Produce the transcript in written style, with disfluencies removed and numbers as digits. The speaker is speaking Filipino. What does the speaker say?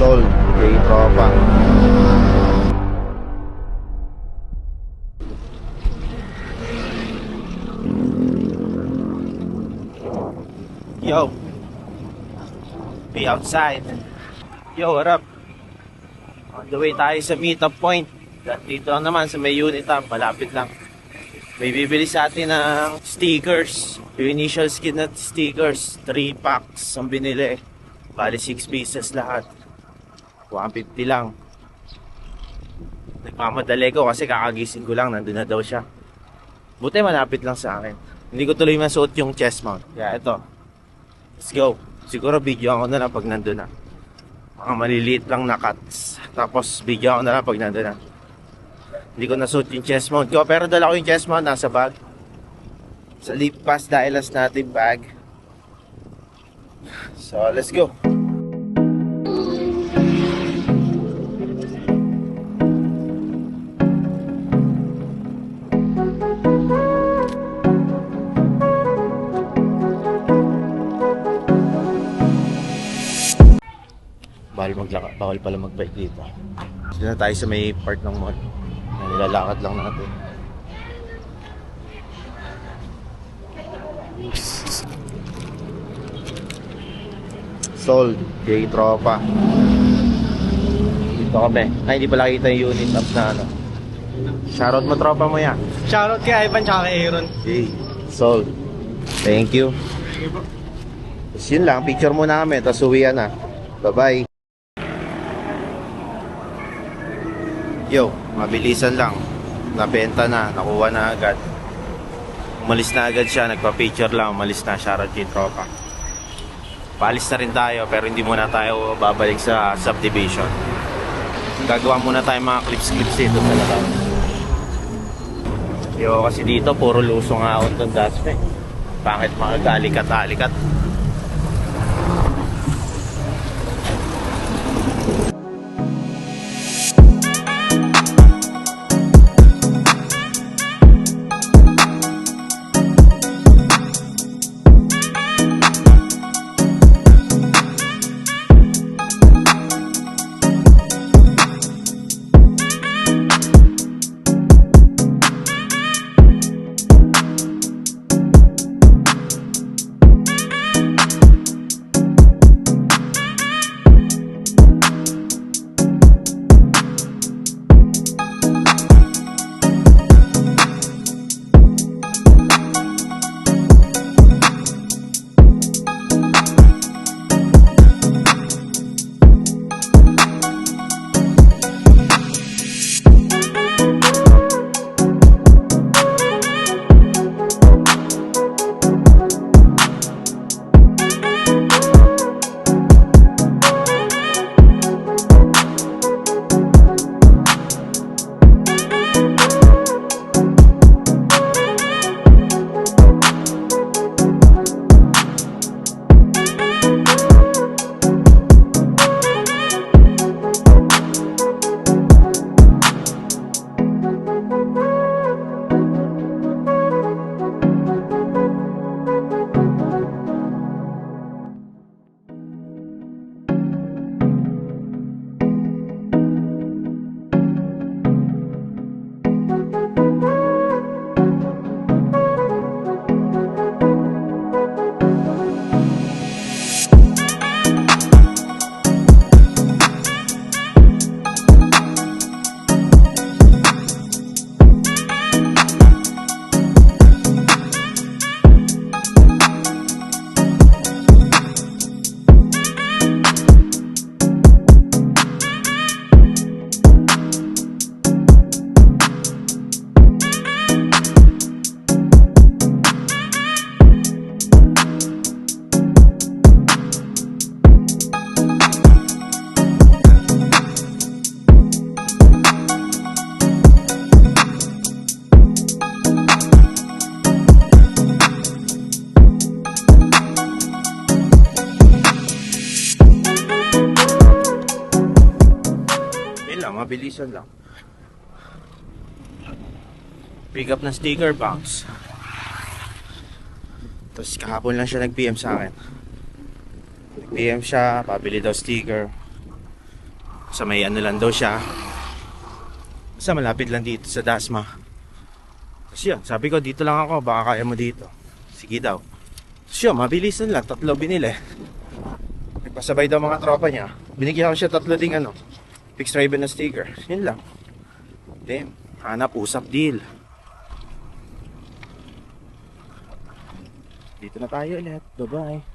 Sold kay tropa. Yo, be outside. Yo, what up? On the way tayo sa meetup point. Dito lang naman sa may unit up, malapit lang. May bibili sa atin ng stickers. Yung initial skin na stickers, 3 packs ang binili. Bali 6 pieces lahat. 150 lang. Nagmamadali ko kasi kakagising ko lang, nandun na daw siya. Buti malapit lang sa akin. Hindi ko tuloy masuot yung chest mount. Kaya ito. Let's go. Siguro video ako na lang pag nandun na. Mga maliliit lang na cuts. Tapos video ako na lang pag nandun na. Hindi ko nasuot yung chest mount ko. Pero dala ko yung chest mount nasa bag. Sa Leap Pass Dailas natin bag. So let's go. Bawal pala magbike dito. Dito na tayo sa may part ng mall. Nilalakad lang natin. Sold kay tropa. Dito kami. Ay, hindi pala kita yung unit up na ano. Shoutout mo tropa mo yan. Shoutout kay Ivan tsaka kay Aaron. Okay. Sold. Thank you. Tapos yun lang, picture muna kami, tapos uwian na. Bye-bye. Yo, mabilisan lang. Nabenta na, nakuha na agad. Umalis na agad siya, nagpa-picture lang, umalis na, shoutout kay tropa. Paalis na rin tayo, pero hindi muna tayo babalik sa subdivision. Gagawa muna tayo mga clips dito sa labas. Yo, kasi dito, puro lusong ahon itong daspe. Pangit mga galikat-alikat. Mabilisan lang. Pick up ng sticker box. Tapos kahapon lang siya nag-PM sa akin. Nag-PM siya, pabili daw sticker. Sa may ano lang daw siya. Basta malapit lang dito sa Dasma. Tapos yun, sabi ko dito lang ako, baka kaya mo dito. Sige daw. Tapos yun, mabilis na lang, 3 binili. Nagpasabay daw mga tropa niya. Binigyan ko siya 3 ding ano, fixed ribbon na sticker. Yun lang. Damn, hanap, usap, deal. Dito na tayo ulit. Bye-bye.